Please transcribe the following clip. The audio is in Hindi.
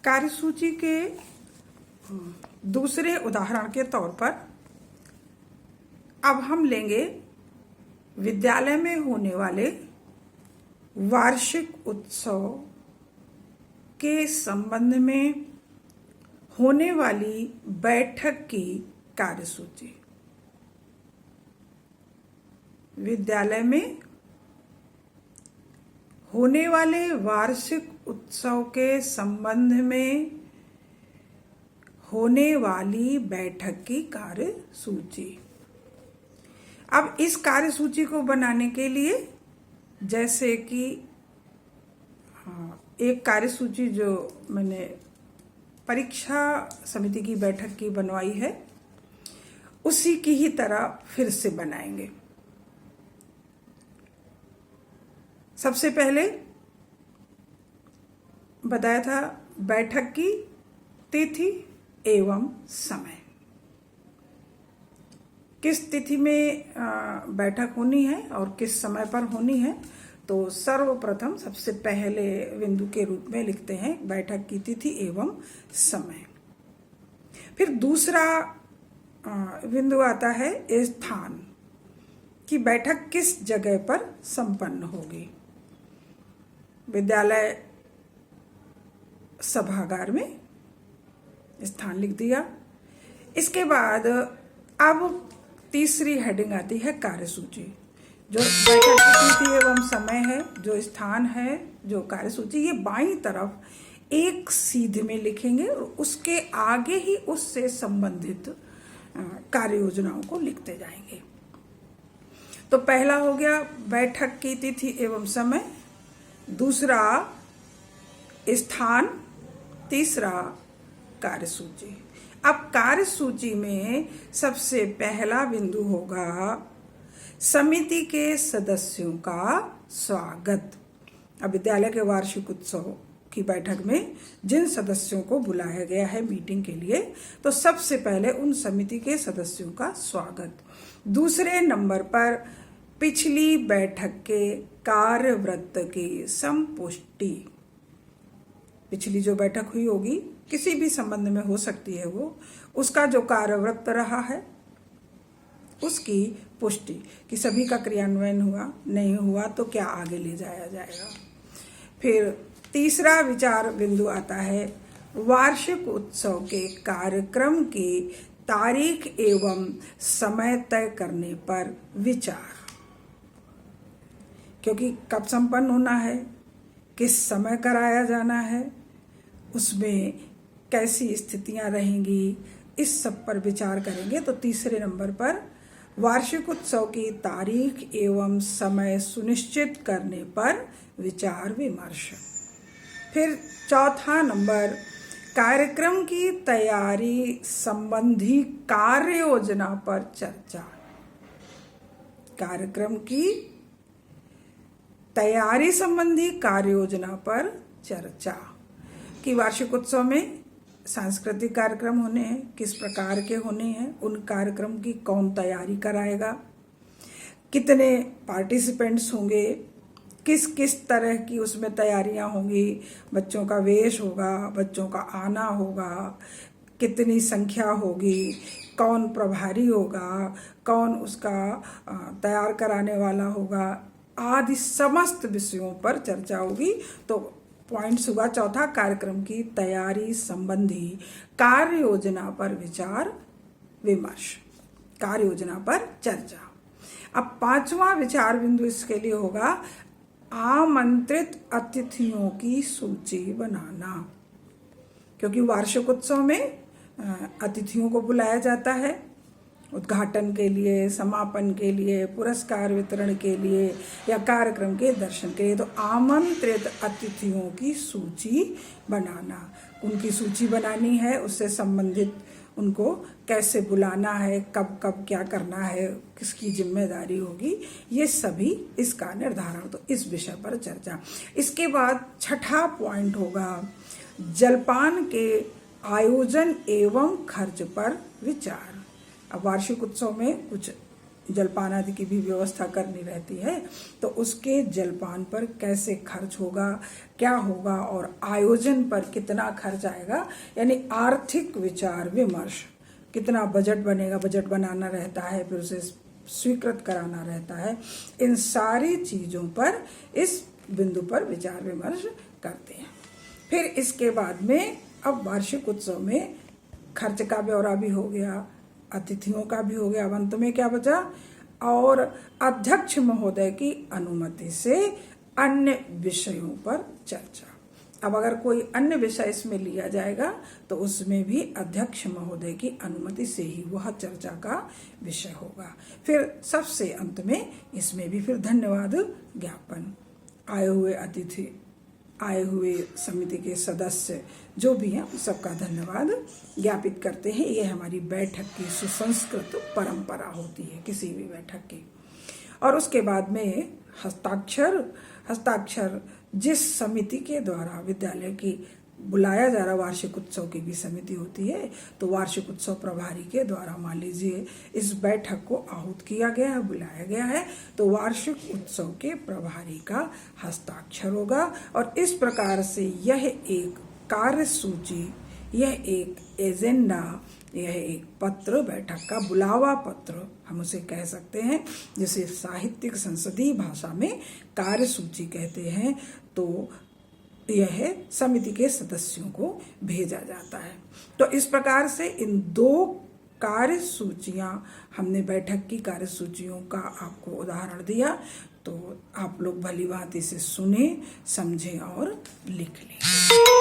कार्यसूची के दूसरे उदाहरण के तौर पर अब हम लेंगे विद्यालय में होने वाले वार्षिक उत्सव के संबंध में होने वाली बैठक की कार्यसूची। विद्यालय में होने वाले वार्षिक उत्सव के संबंध में होने वाली बैठक की कार्यसूची। अब इस कार्यसूची को बनाने के लिए जैसे कि एक कार्यसूची जो मैंने परीक्षा समिति की बैठक की बनवाई है उसी की ही तरह फिर से बनाएंगे। सबसे पहले बताया था बैठक की तिथि एवं समय, किस तिथि में बैठक होनी है और किस समय पर होनी है। तो सर्वप्रथम सबसे पहले बिंदु के रूप में लिखते हैं बैठक की तिथि एवं समय। फिर दूसरा बिंदु आता है स्थान, कि बैठक किस जगह पर संपन्न होगी। विद्यालय सभागार में स्थान लिख दिया। इसके बाद अब तीसरी हेडिंग आती है कार्यसूची। जो बैठक की तिथि एवं समय है, जो स्थान है, जो कार्यसूची, ये बाईं तरफ एक सीध में लिखेंगे और उसके आगे ही उससे संबंधित कार्य योजनाओं को लिखते जाएंगे। तो पहला हो गया बैठक की तिथि एवं समय, दूसरा स्थान, तीसरा कार्यसूची। अब कार्यसूची में सबसे पहला बिंदु होगा समिति के सदस्यों का स्वागत। अब विद्यालय के वार्षिक उत्सव की बैठक में जिन सदस्यों को बुलाया गया है मीटिंग के लिए, तो सबसे पहले उन समिति के सदस्यों का स्वागत। दूसरे नंबर पर पिछली बैठक के कार्यवृत्त की संपुष्टि। पिछली जो बैठक हुई होगी किसी भी संबंध में हो सकती है, वो उसका जो कार्यवृत्त रहा है उसकी पुष्टि, कि सभी का क्रियान्वयन हुआ, नहीं हुआ तो क्या आगे ले जाया जाएगा। फिर तीसरा विचार बिंदु आता है वार्षिक उत्सव के कार्यक्रम की तारीख एवं समय तय करने पर विचार, क्योंकि कब संपन्न होना है, किस समय कराया जाना है, उसमें कैसी स्थितियां रहेंगी, इस सब पर विचार करेंगे। तो तीसरे नंबर पर वार्षिक उत्सव की तारीख एवं समय सुनिश्चित करने पर विचार विमर्श। फिर चौथा नंबर कार्यक्रम की तैयारी संबंधी कार्य योजना पर चर्चा। कार्यक्रम की तैयारी संबंधी कार्य योजना पर चर्चा, कि वार्षिक उत्सव में सांस्कृतिक कार्यक्रम होने हैं, किस प्रकार के होने हैं, उन कार्यक्रम की कौन तैयारी कराएगा, कितने पार्टिसिपेंट्स होंगे, किस किस तरह की उसमें तैयारियां होंगी, बच्चों का वेश होगा, बच्चों का आना होगा, कितनी संख्या होगी, कौन प्रभारी होगा, कौन उसका तैयार कराने वाला होगा, आदि समस्त विषयों पर चर्चा होगी। तो पॉइंट्स हुआ चौथा कार्यक्रम की तैयारी संबंधी कार्य योजना पर विचार विमर्श, कार्य योजना पर चर्चा। अब पांचवा विचार बिंदु इसके लिए होगा आमंत्रित अतिथियों की सूची बनाना, क्योंकि वार्षिक उत्सव में अतिथियों को बुलाया जाता है उद्घाटन के लिए, समापन के लिए, पुरस्कार वितरण के लिए या कार्यक्रम के दर्शन के लिए। तो आमंत्रित अतिथियों की सूची बनाना, उनकी सूची बनानी है, उससे संबंधित उनको कैसे बुलाना है, कब कब क्या करना है, किसकी जिम्मेदारी होगी, ये सभी इसका निर्धारण। तो इस विषय पर चर्चा। इसके बाद छठा पॉइंट होगा जलपान के आयोजन एवं खर्च पर विचार। अब वार्षिक उत्सव में कुछ जलपान आदि की भी व्यवस्था करनी रहती है, तो उसके जलपान पर कैसे खर्च होगा, क्या होगा और आयोजन पर कितना खर्च आएगा, यानी आर्थिक विचार विमर्श, कितना बजट बनेगा, बजट बनाना रहता है, फिर उसे स्वीकृत कराना रहता है, इन सारी चीज़ों पर इस बिंदु पर विचार विमर्श करते हैं। फिर इसके बाद में अब वार्षिक उत्सव में खर्च का ब्यौरा भी हो गया, अतिथियों का भी हो गया, अब अंत में क्या बचा, और अध्यक्ष महोदय की अनुमति से अन्य विषयों पर चर्चा। अब अगर कोई अन्य विषय इसमें लिया जाएगा तो उसमें भी अध्यक्ष महोदय की अनुमति से ही वह चर्चा का विषय होगा। फिर सबसे अंत में इसमें भी फिर धन्यवाद ज्ञापन, आए हुए अतिथि, आए हुए समिति के सदस्य जो भी हैं सबका धन्यवाद ज्ञापित करते हैं। ये हमारी बैठक की सुसंस्कृत परंपरा होती है किसी भी बैठक की। और उसके बाद में हस्ताक्षर जिस समिति के द्वारा विद्यालय की बुलाया जा रहा, वार्षिक उत्सव की भी समिति होती है, तो वार्षिक उत्सव प्रभारी के द्वारा मान लीजिए इस बैठक को आहूत किया गया है, बुलाया गया है, तो वार्षिक उत्सव के प्रभारी का हस्ताक्षर होगा। और इस प्रकार से यह एक कार्यसूची, यह एक एजेंडा, यह एक पत्र, बैठक का बुलावा पत्र हम उसे कह सकते हैं, जिसे साहित्यिक संसदीय भाषा में कार्यसूची कहते हैं। तो यह समिति के सदस्यों को भेजा जाता है। तो इस प्रकार से इन 2 कार्यसूचियां, हमने बैठक की कार्यसूचियों का आपको उदाहरण दिया, तो आप लोग भली भांति से सुने, समझें और लिख लें।